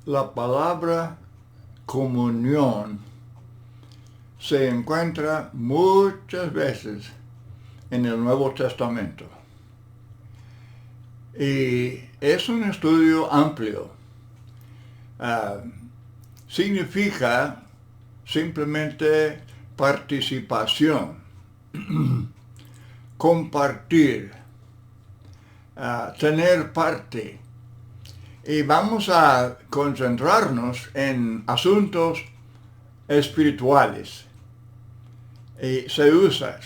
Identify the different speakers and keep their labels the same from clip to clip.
Speaker 1: La palabra comunión se encuentra muchas veces en el Nuevo Testamento. Y es un estudio amplio. Significa simplemente participación, compartir, tener parte. Y vamos a concentrarnos en asuntos espirituales. Y se usa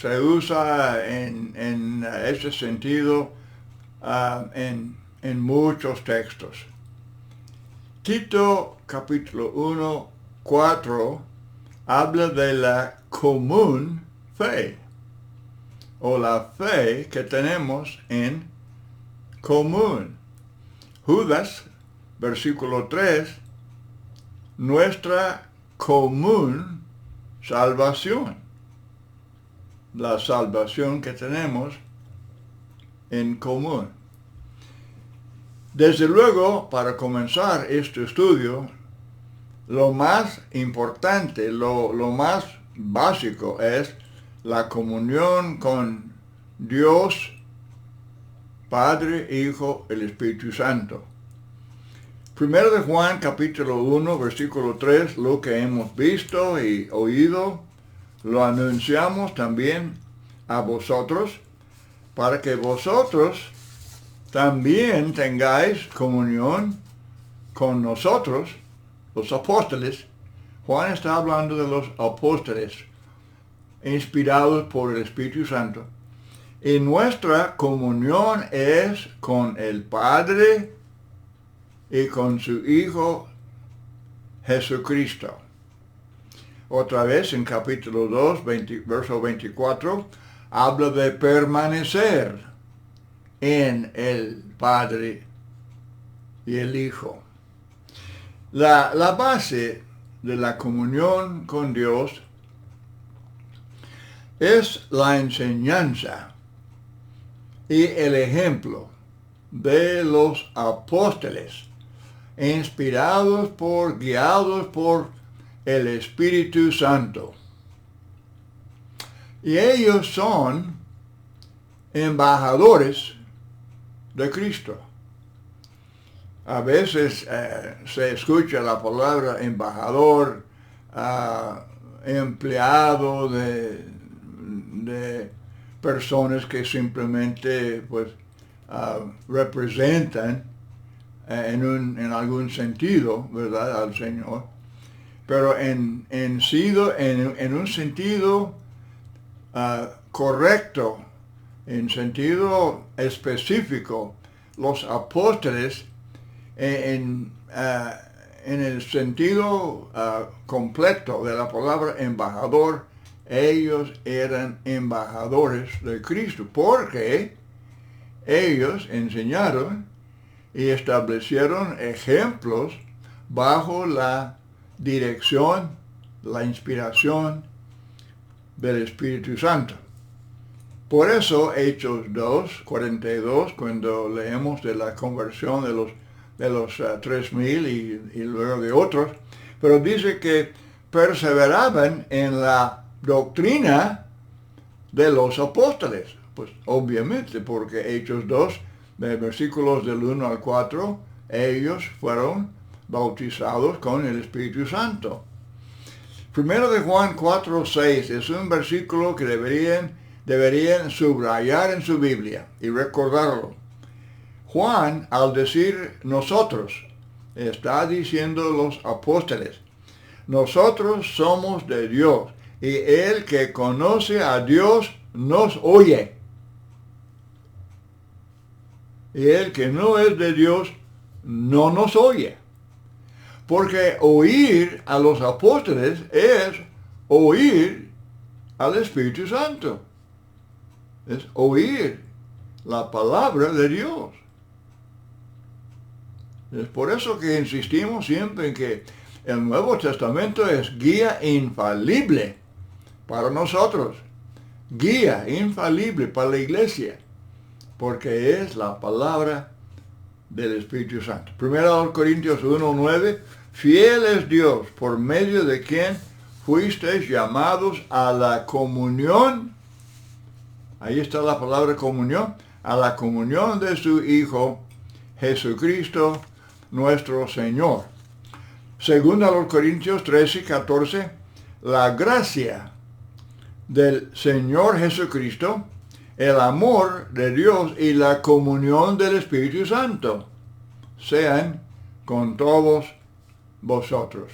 Speaker 1: en ese sentido en muchos textos. Tito capítulo 1, 4 habla de la común fe, o la fe que tenemos en común. Judas, versículo 3, nuestra común salvación. La salvación que tenemos en común. Desde luego, para comenzar este estudio, lo más importante, lo más básico es la comunión con Dios, Padre, Hijo, el Espíritu Santo. Primero de Juan, capítulo 1, versículo 3, lo que hemos visto y oído, lo anunciamos también a vosotros, para que vosotros también tengáis comunión con nosotros, los apóstoles. Juan está hablando de los apóstoles, inspirados por el Espíritu Santo. Y nuestra comunión es con el Padre y con su Hijo Jesucristo. Otra vez en capítulo 2, verso 24, habla de permanecer en el Padre y el Hijo. La base de la comunión con Dios es la enseñanza y el ejemplo de los apóstoles, inspirados guiados por el Espíritu Santo. Y ellos son embajadores de Cristo. A veces se escucha la palabra embajador, empleado de personas que simplemente representan en algún sentido, ¿verdad?, al Señor. Pero en un sentido correcto, en sentido específico, los apóstoles, en el sentido completo de la palabra embajador, ellos eran embajadores de Cristo, porque ellos enseñaron y establecieron ejemplos bajo la dirección, la inspiración del Espíritu Santo. Por eso, Hechos 2, 42, cuando leemos de la conversión de los 3,000 y luego de otros, pero dice que perseveraban en la doctrina de los apóstoles. Pues obviamente, porque Hechos 2, de versículos del 1 al 4, ellos fueron bautizados con el Espíritu Santo. Primero de Juan 4, 6 es un versículo que deberían subrayar en su Biblia y recordarlo. Juan, al decir nosotros, está diciendo los apóstoles, nosotros somos de Dios, y el que conoce a Dios nos oye. Y el que no es de Dios no nos oye. Porque oír a los apóstoles es oír al Espíritu Santo. Es oír la palabra de Dios. Es por eso que insistimos siempre en que el Nuevo Testamento es guía infalible para nosotros. Guía infalible para la iglesia. Porque es la palabra del Espíritu Santo. 1 Corintios 1:9, fiel es Dios, por medio de quien fuisteis llamados a la comunión. Ahí está la palabra comunión, a la comunión de su Hijo, Jesucristo, nuestro Señor. 2 Corintios 13:14, la gracia del Señor Jesucristo, el amor de Dios y la comunión del Espíritu Santo sean con todos vosotros.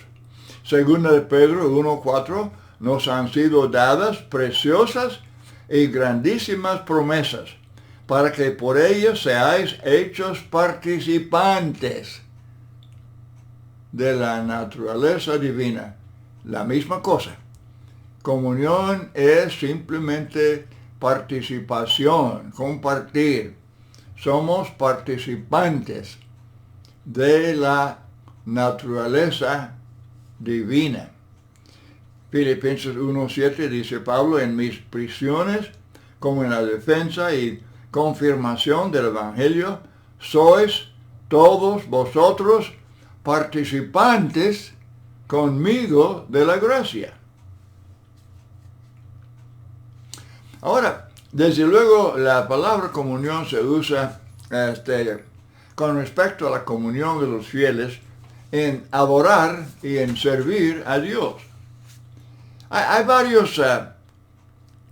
Speaker 1: 2 de Pedro 1:4, nos han sido dadas preciosas y grandísimas promesas, para que por ellas seáis hechos participantes de la naturaleza divina. La misma cosa. Comunión es simplemente participación, compartir. Somos participantes de la naturaleza divina. Filipenses 1:7 dice Pablo, en mis prisiones, como en la defensa y confirmación del Evangelio, sois todos vosotros participantes conmigo de la gracia. Ahora, desde luego, la palabra comunión se usa con respecto a la comunión de los fieles en adorar y en servir a Dios. Hay varios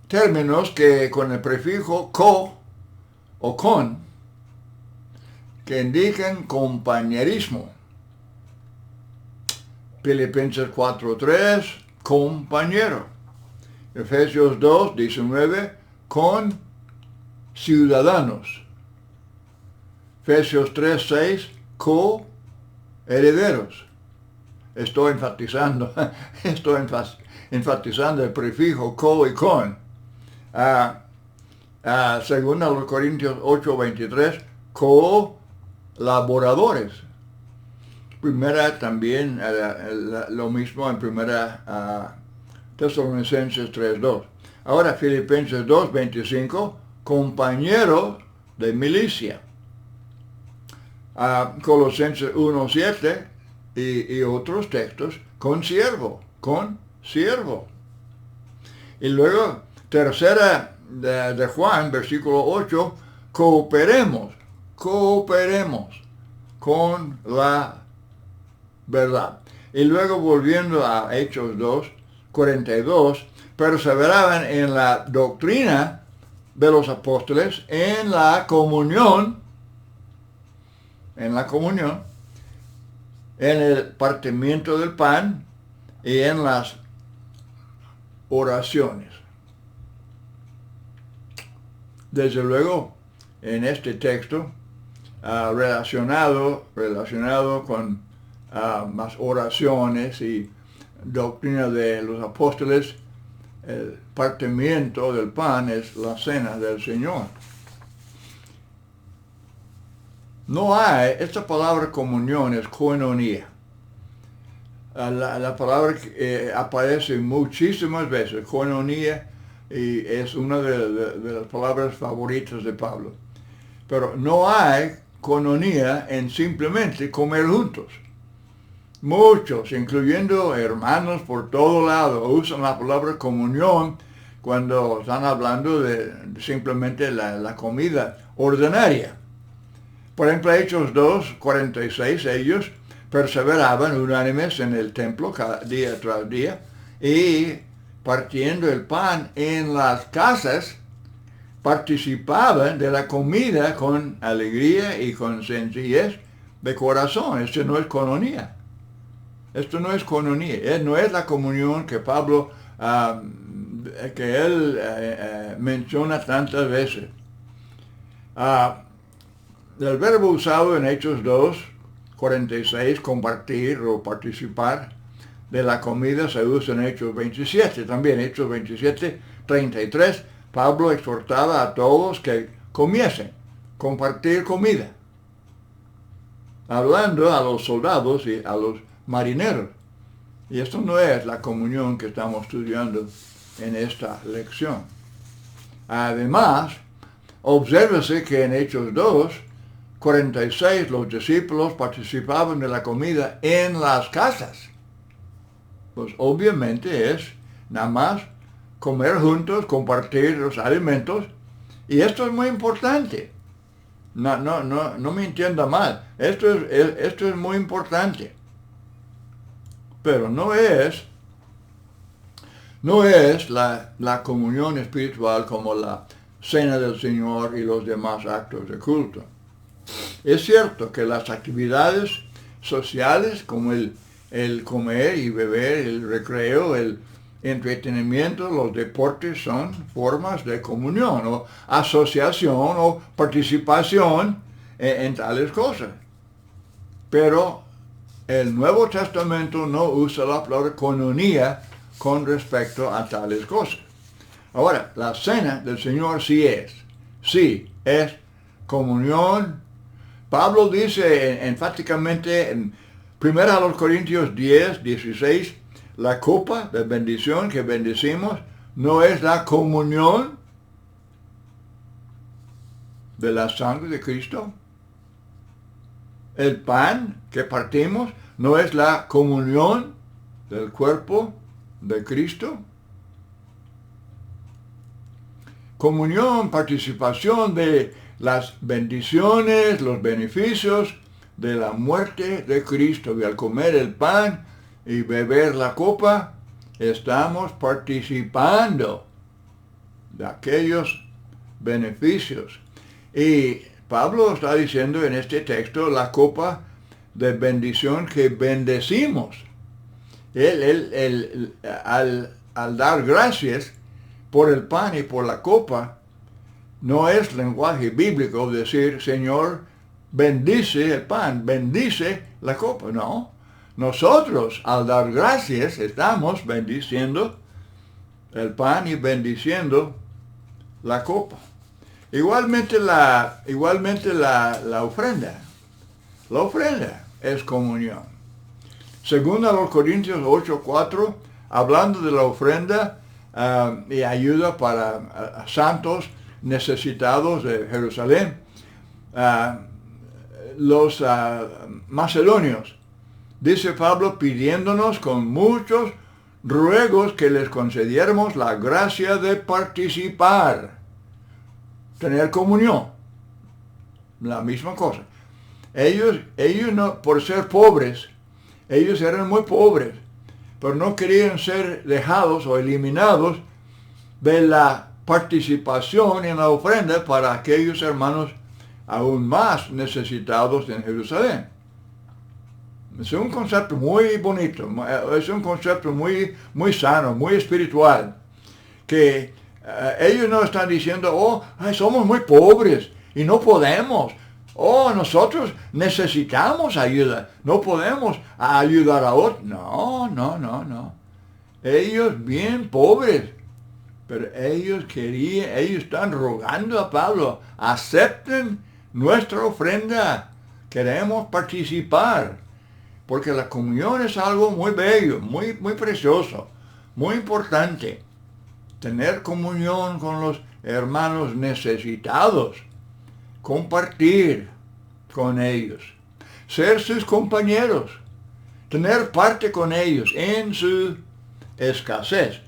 Speaker 1: términos que con el prefijo co o con que indican compañerismo. Filipenses 4:3, compañero. Efesios 2:19, con ciudadanos. Efesios 3:6, co-herederos. Estoy enfatizando el prefijo co y con. Según a los Corintios 8:23, colaboradores. Primera también, lo mismo en primera Tesalonicenses 3:2. Ahora Filipenses 2:25, compañero de milicia. Colosenses 1:7 y otros textos, consiervo. Y luego, tercera de Juan, versículo 8, cooperemos con la verdad. Y luego volviendo a Hechos 2:42, perseveraban en la doctrina de los apóstoles, en la comunión, en el partimiento del pan y en las oraciones. Desde luego, en este texto, relacionado con más oraciones y doctrina de los apóstoles, el partimiento del pan es la cena del Señor. Esta palabra comunión es koinonia. La palabra aparece muchísimas veces, koinonia, y es una de las palabras favoritas de Pablo. Pero no hay koinonia en simplemente comer juntos. Muchos, incluyendo hermanos por todo lado, usan la palabra comunión cuando están hablando de simplemente la comida ordinaria. Por ejemplo, Hechos 2:46, ellos perseveraban unánimes en el templo día tras día y partiendo el pan en las casas, participaban de la comida con alegría y con sencillez de corazón. Esto no es koinonia. No es la comunión que Pablo, que él menciona tantas veces. El verbo usado en Hechos 2:46, compartir o participar de la comida, se usa en Hechos 27. También Hechos 27:33, Pablo exhortaba a todos que comiesen, compartir comida, hablando a los soldados y a los marineros. Y esto no es la comunión que estamos estudiando en esta lección. Además, obsérvese que en Hechos 2, 46 los discípulos participaban de la comida en las casas. Pues obviamente es nada más comer juntos, compartir los alimentos, y esto es muy importante. No me entienda mal. Esto es muy importante. Pero no es la comunión espiritual como la cena del Señor y los demás actos de culto. Es cierto que las actividades sociales como el comer y beber, el recreo, el entretenimiento, los deportes son formas de comunión o asociación o participación en tales cosas. Pero el Nuevo Testamento no usa la palabra coinonía con respecto a tales cosas. Ahora, la cena del Señor sí es comunión. Pablo dice enfáticamente en 1 Corintios 10, 16, la copa de bendición que bendecimos no es la comunión de la sangre de Cristo. El pan que partimos no es la comunión del cuerpo de Cristo. Comunión, participación de las bendiciones, los beneficios de la muerte de Cristo. Y al comer el pan y beber la copa, estamos participando de aquellos beneficios. Y Pablo está diciendo en este texto la copa de bendición que bendecimos. Al dar gracias por el pan y por la copa, no es lenguaje bíblico decir, Señor, bendice el pan, bendice la copa. No. Nosotros, al dar gracias, estamos bendiciendo el pan y bendiciendo la copa. Igualmente la ofrenda. La ofrenda es comunión. Según a los Corintios 8:4, hablando de la ofrenda y ayuda para santos necesitados de Jerusalén, los macedonios, dice Pablo, pidiéndonos con muchos ruegos que les concediéramos la gracia de participar, tener comunión, la misma cosa. Ellos no, por ser pobres, ellos eran muy pobres, pero no querían ser dejados o eliminados de la participación en la ofrenda para aquellos hermanos aún más necesitados en Jerusalén. Es un concepto muy bonito, es un concepto muy, muy sano, muy espiritual, que ellos no están diciendo, somos muy pobres y no podemos, nosotros necesitamos ayuda, no podemos ayudar a otros. No. Ellos bien pobres, pero ellos están rogando a Pablo, acepten nuestra ofrenda, queremos participar, porque la comunión es algo muy bello, muy, muy precioso, muy importante. Tener comunión con los hermanos necesitados, compartir con ellos, ser sus compañeros, tener parte con ellos en su escasez.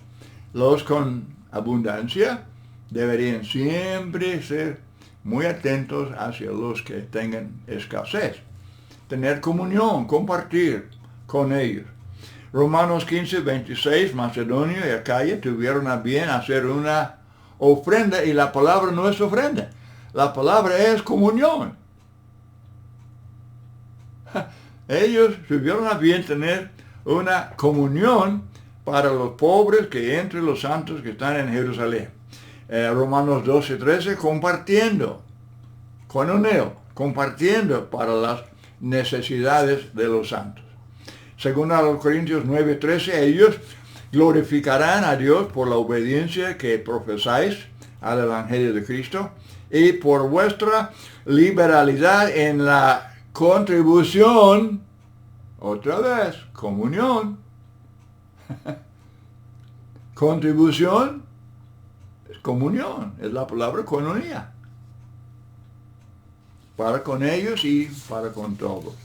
Speaker 1: Los con abundancia deberían siempre ser muy atentos hacia los que tengan escasez. Tener comunión, compartir con ellos. Romanos 15, 26, Macedonia y Acaya tuvieron a bien hacer una ofrenda, y la palabra no es ofrenda, la palabra es comunión. Ellos tuvieron a bien tener una comunión para los pobres que entre los santos que están en Jerusalén. Romanos 12, 13, compartiendo, koinoneo, compartiendo para las necesidades de los santos. Según a los Corintios 9, 13, ellos glorificarán a Dios por la obediencia que profesáis al Evangelio de Cristo y por vuestra liberalidad en la contribución, otra vez, comunión. Contribución es comunión, es la palabra koinonía. para con ellos y para con todos.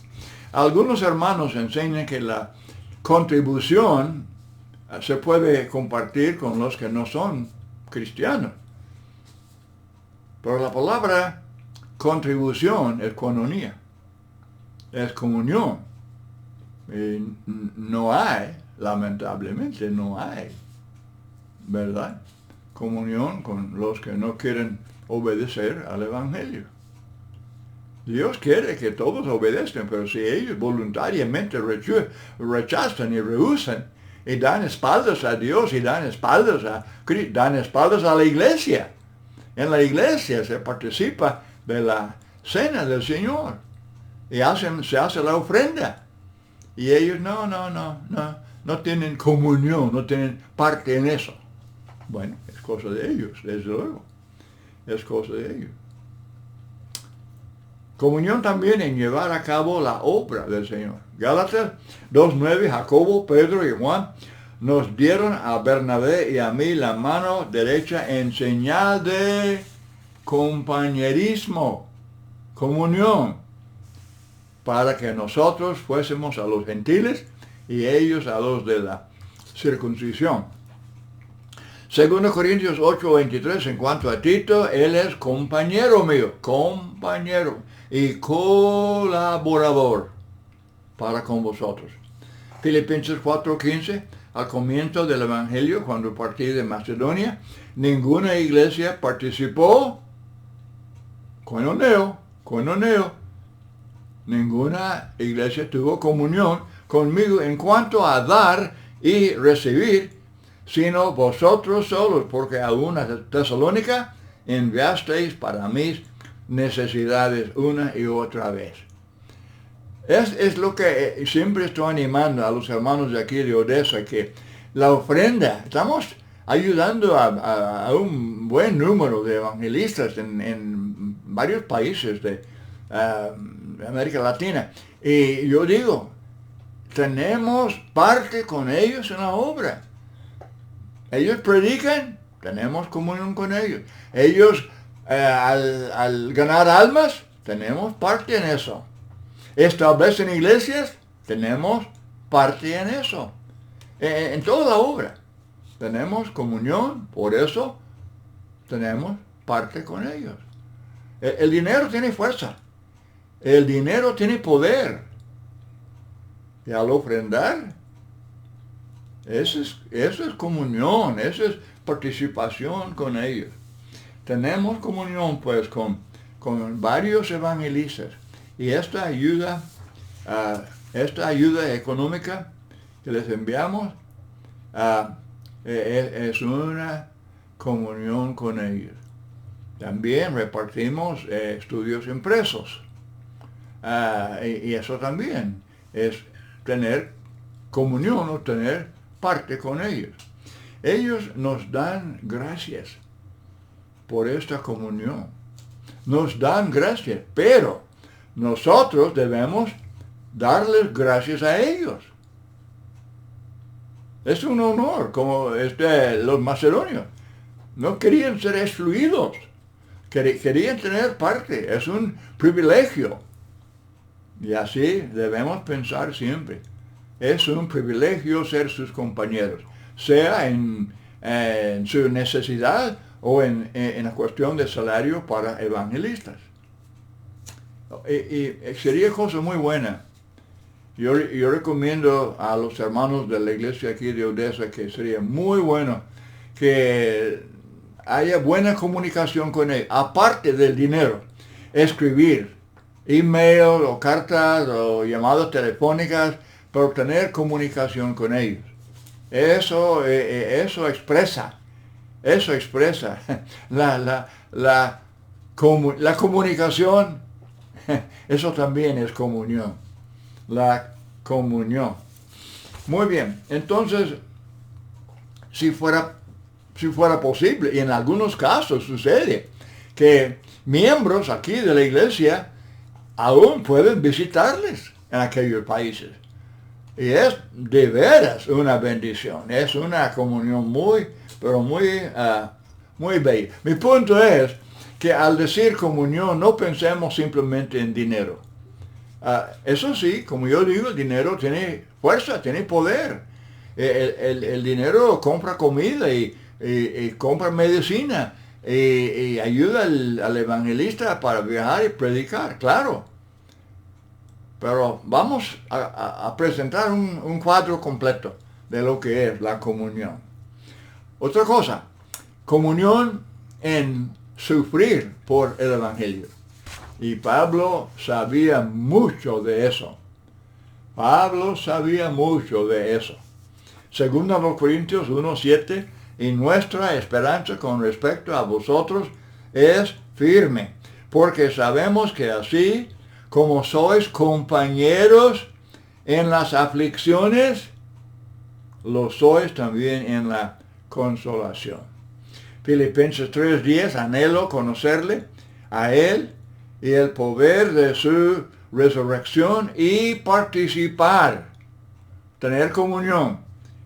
Speaker 1: Algunos hermanos enseñan que la contribución se puede compartir con los que no son cristianos. Pero la palabra contribución es koinonia, es comunión. Y no hay, lamentablemente, no hay, ¿verdad?, comunión con los que no quieren obedecer al Evangelio. Dios quiere que todos obedezcan, pero si ellos voluntariamente rechazan y rehusan y dan espaldas a Dios y dan espaldas a la iglesia. En la iglesia se participa de la cena del Señor y se hace la ofrenda. Y ellos no tienen comunión, no tienen parte en eso. Bueno, es cosa de ellos, desde luego. Es cosa de ellos. Comunión también en llevar a cabo la obra del Señor. Gálatas 2:9, Jacobo, Pedro y Juan nos dieron a Bernabé y a mí la mano derecha en señal de compañerismo, comunión, para que nosotros fuésemos a los gentiles y ellos a los de la circuncisión. 2 Corintios 8:23, en cuanto a Tito, él es compañero mío, compañero y colaborador para con vosotros. Filipenses 4:15, al comienzo del Evangelio, cuando partí de Macedonia, ninguna iglesia participó, koinoneo, ninguna iglesia tuvo comunión conmigo en cuanto a dar y recibir, sino vosotros solos, porque a una Tesalónica enviasteis para mis necesidades una y otra vez. Es lo que siempre estoy animando a los hermanos de aquí de Odessa, que la ofrenda, estamos ayudando a un buen número de evangelistas en varios países de América Latina. Y yo digo, tenemos parte con ellos en la obra. Ellos predican, tenemos comunión con ellos. Ellos al ganar almas, tenemos parte en eso. Establecen iglesias, tenemos parte en eso. En toda la obra tenemos comunión, por eso tenemos parte con ellos. El dinero tiene fuerza, el dinero tiene poder. Y al ofrendar, eso es comunión, eso es participación con ellos. Tenemos comunión pues con varios evangelistas. Y esta ayuda económica que les enviamos es una comunión con ellos. También repartimos estudios impresos. Y eso también es tener comunión o tener parte con ellos. Ellos nos dan gracias por esta comunión. Nos dan gracias, pero nosotros debemos darles gracias a ellos. Es un honor, como los macedonios. No querían ser excluidos. Querían tener parte. Es un privilegio. Y así debemos pensar siempre. Es un privilegio ser sus compañeros, sea en su necesidad o en la cuestión de salario para evangelistas. Y sería cosa muy buena. Yo recomiendo a los hermanos de la iglesia aquí de Odessa que sería muy bueno que haya buena comunicación con ellos, aparte del dinero. Escribir email o cartas o llamadas telefónicas para obtener comunicación con ellos. Eso expresa la comunicación. Eso también es comunión. La comunión. Muy bien. Entonces, si fuera posible, y en algunos casos sucede, que miembros aquí de la iglesia aún pueden visitarles en aquellos países. Y es de veras una bendición. Es una comunión muy bella. Mi punto es que al decir comunión no pensemos simplemente en dinero. Eso sí, como yo digo, el dinero tiene fuerza, tiene poder. El dinero compra comida y compra medicina y ayuda al evangelista para viajar y predicar, claro. Pero vamos a presentar un cuadro completo de lo que es la comunión. Otra cosa, comunión en sufrir por el evangelio. Y Pablo sabía mucho de eso. Pablo sabía mucho de eso. Según a los Corintios 1:7, y nuestra esperanza con respecto a vosotros es firme, porque sabemos que así como sois compañeros en las aflicciones, lo sois también en la consolación. Filipenses 3:10, anhelo conocerle a él y el poder de su resurrección y participar, tener comunión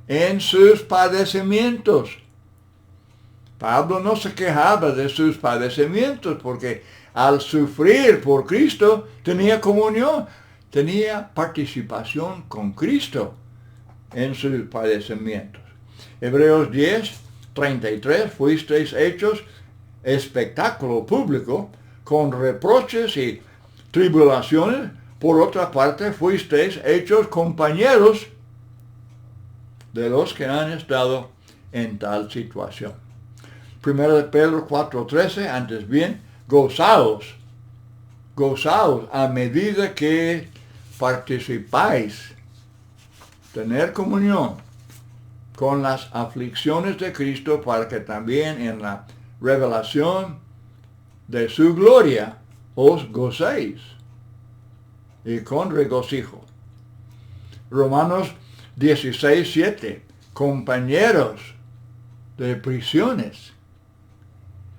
Speaker 1: en sus padecimientos. Pablo no se quejaba de sus padecimientos porque al sufrir por Cristo tenía comunión, tenía participación con Cristo en sus padecimientos. Hebreos 10:33, fuisteis hechos espectáculo público con reproches y tribulaciones, por otra parte fuisteis hechos compañeros de los que han estado en tal situación. Primero de Pedro 4:13, antes bien, gozaos a medida que participáis, tener comunión con las aflicciones de Cristo, para que también en la revelación de su gloria os gocéis y con regocijo. Romanos 16:7, compañeros de prisiones.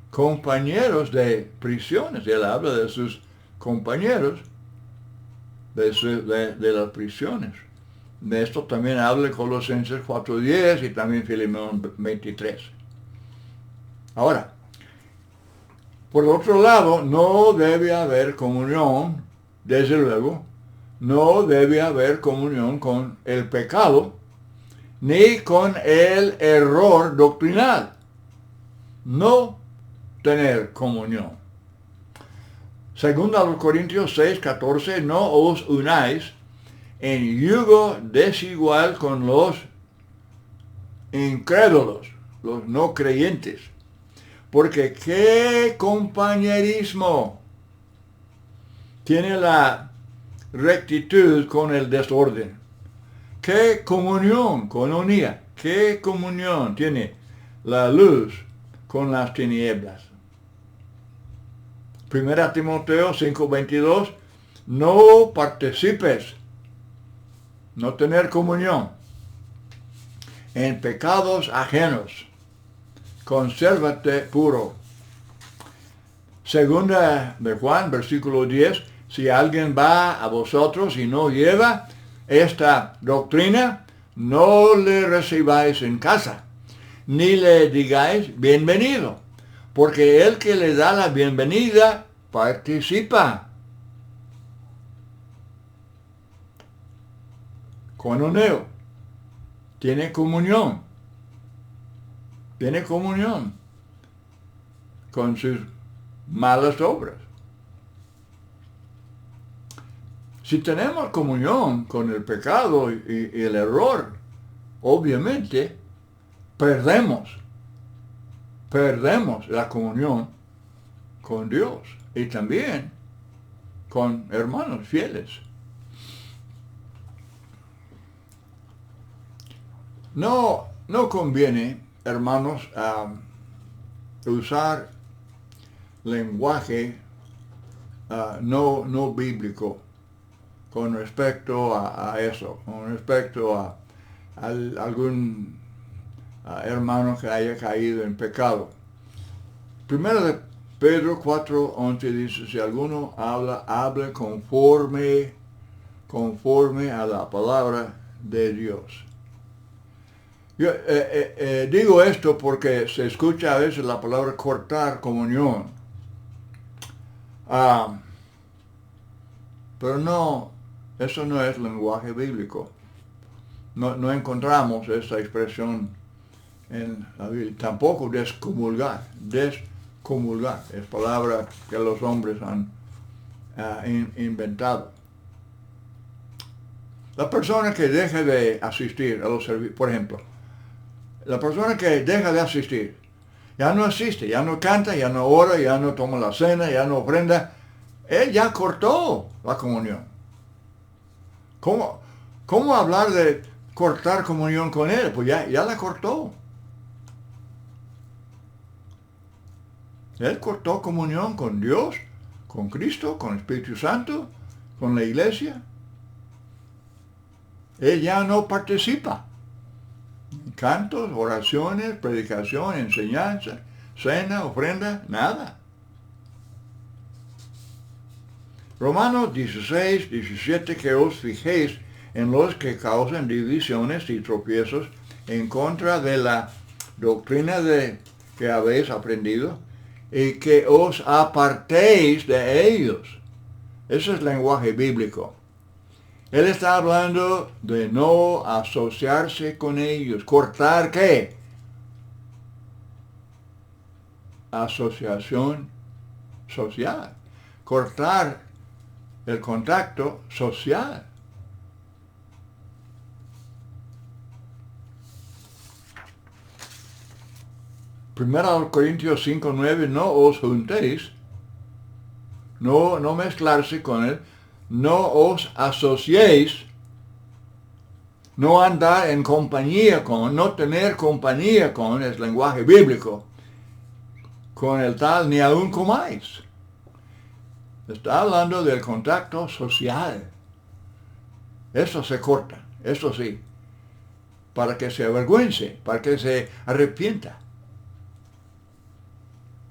Speaker 1: Compañeros de prisiones. Él habla de sus compañeros de las prisiones. De esto también habla Colosenses 4:10 y también Filemón 23. Ahora, por otro lado, no debe haber comunión, desde luego, no debe haber comunión con el pecado, ni con el error doctrinal. No tener comunión. Según a los Corintios 6:14, no os unáis en yugo desigual con los incrédulos, los no creyentes. Porque qué compañerismo tiene la rectitud con el desorden. Qué comunión, coinonía, qué comunión tiene la luz con las tinieblas. Primera Timoteo 5:22, no participes, no tener comunión en pecados ajenos. Consérvate puro. Segunda de Juan, versículo 10, si alguien va a vosotros y no lleva esta doctrina, no le recibáis en casa, ni le digáis bienvenido, porque el que le da la bienvenida participa. Coinoneo, tiene comunión con sus malas obras. Si tenemos comunión con el pecado y el error, obviamente perdemos la comunión con Dios y también con hermanos fieles. No conviene, hermanos, usar lenguaje no bíblico con respecto a eso, con respecto a algún hermano que haya caído en pecado. Primero de Pedro 4:11 dice, si alguno hable conforme a la palabra de Dios. Yo digo esto porque se escucha a veces la palabra cortar comunión. Pero no, eso no es lenguaje bíblico. No encontramos esa expresión en la Biblia. Tampoco descomulgar. Descomulgar es palabra que los hombres han inventado. La persona que deja de asistir a los servicios, por ejemplo, la persona que deja de asistir, ya no asiste, ya no canta, ya no ora, ya no toma la cena, ya no ofrenda, él ya cortó la comunión. ¿Cómo hablar de cortar comunión con él? Pues ya la cortó. Él cortó comunión con Dios, con Cristo, con el Espíritu Santo, con la iglesia. Él ya no participa. Cantos, oraciones, predicación, enseñanza, cena, ofrenda, nada. Romanos 16, 17, que os fijéis en los que causan divisiones y tropiezos en contra de la doctrina que habéis aprendido y que os apartéis de ellos. Ese es lenguaje bíblico. Él está hablando de no asociarse con ellos. ¿Cortar qué? Asociación social. Cortar el contacto social. Primero Corintios 5:9, no os juntéis, no mezclarse con él, no os asociéis, no andar en compañía con, no tener compañía con, es lenguaje bíblico, con el tal ni aun comáis. Está hablando del contacto social. Eso se corta, eso sí, para que se avergüence, para que se arrepienta.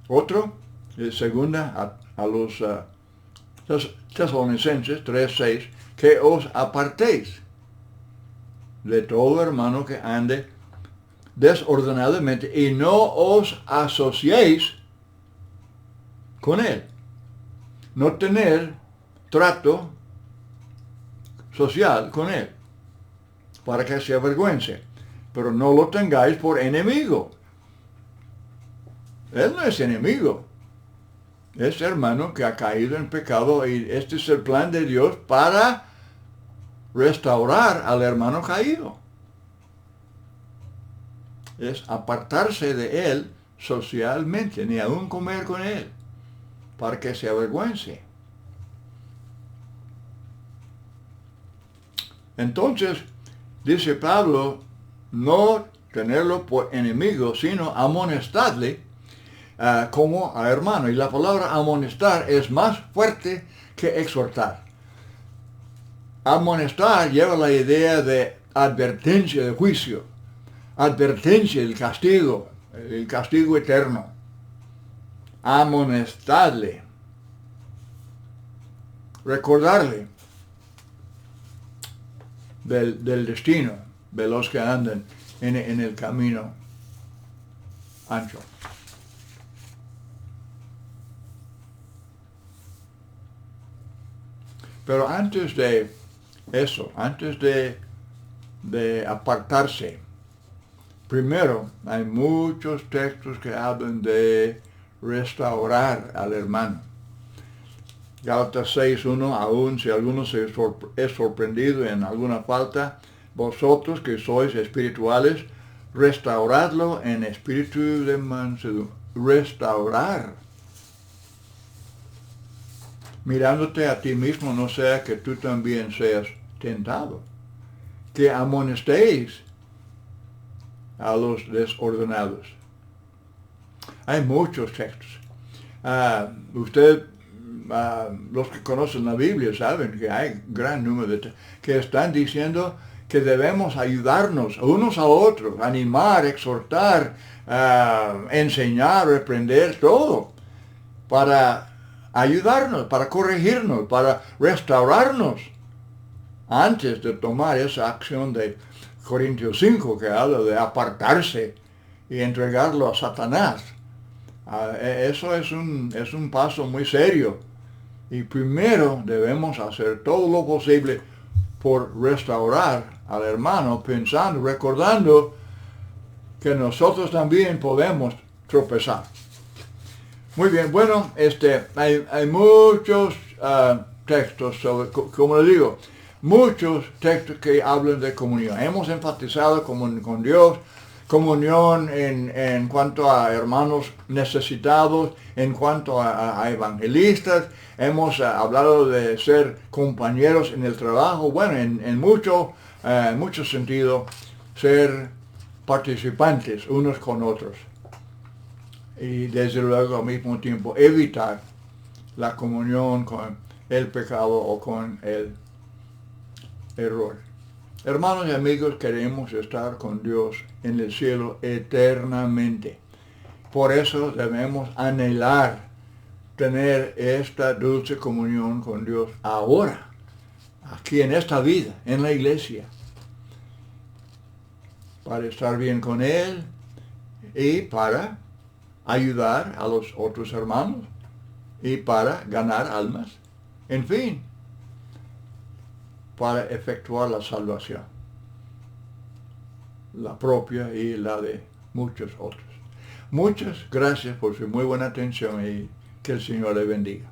Speaker 1: Otro, segunda a los Tesalonicenses 3:6, que os apartéis de todo hermano que ande desordenadamente y no os asociéis con él. No tener trato social con él, para que se avergüence, pero no lo tengáis por enemigo. Él no es enemigo. Es hermano que ha caído en pecado y este es el plan de Dios para restaurar al hermano caído. Es apartarse de él socialmente, ni aún comer con él, para que se avergüence. Entonces, dice Pablo, no tenerlo por enemigo, sino amonestadle como a hermano. Y la palabra amonestar es más fuerte que exhortar. Amonestar lleva la idea de advertencia de juicio, advertencia del castigo, el castigo eterno. Amonestadle, recordarle del destino de los que andan en el camino ancho. Pero antes de eso, antes de apartarse, primero hay muchos textos que hablan de restaurar al hermano. Gálatas 6:1, aún si alguno es sorprendido en alguna falta, vosotros que sois espirituales, restauradlo en espíritu de mansedumbre. Restaurar. Mirándote a ti mismo, no sea que tú también seas tentado. Que amonestéis a los desordenados. Hay muchos textos. Los que conocen la Biblia saben que hay gran número de textos que están diciendo que debemos ayudarnos unos a otros, animar, exhortar, enseñar, reprender, todo, para ayudarnos, para corregirnos, para restaurarnos, antes de tomar esa acción de Corintios 5 que habla de apartarse y entregarlo a Satanás. Eso es un paso muy serio Y primero debemos hacer todo lo posible por restaurar al hermano, pensando, recordando que nosotros también podemos tropezar. Muy bien, bueno, hay muchos textos sobre, como les digo, muchos textos que hablan de comunión. Hemos enfatizado con Dios, comunión en cuanto a hermanos necesitados, en cuanto a evangelistas. Hemos hablado de ser compañeros en el trabajo. Bueno, en mucho sentido, ser participantes unos con otros. Y desde luego al mismo tiempo evitar la comunión con el pecado o con el error. Hermanos y amigos, queremos estar con Dios en el cielo eternamente. Por eso debemos anhelar tener esta dulce comunión con Dios ahora, aquí en esta vida, en la iglesia, para estar bien con Él y para ayudar a los otros hermanos y para ganar almas. En fin, para efectuar la salvación, la propia y la de muchos otros. Muchas gracias por su muy buena atención y que el Señor le bendiga.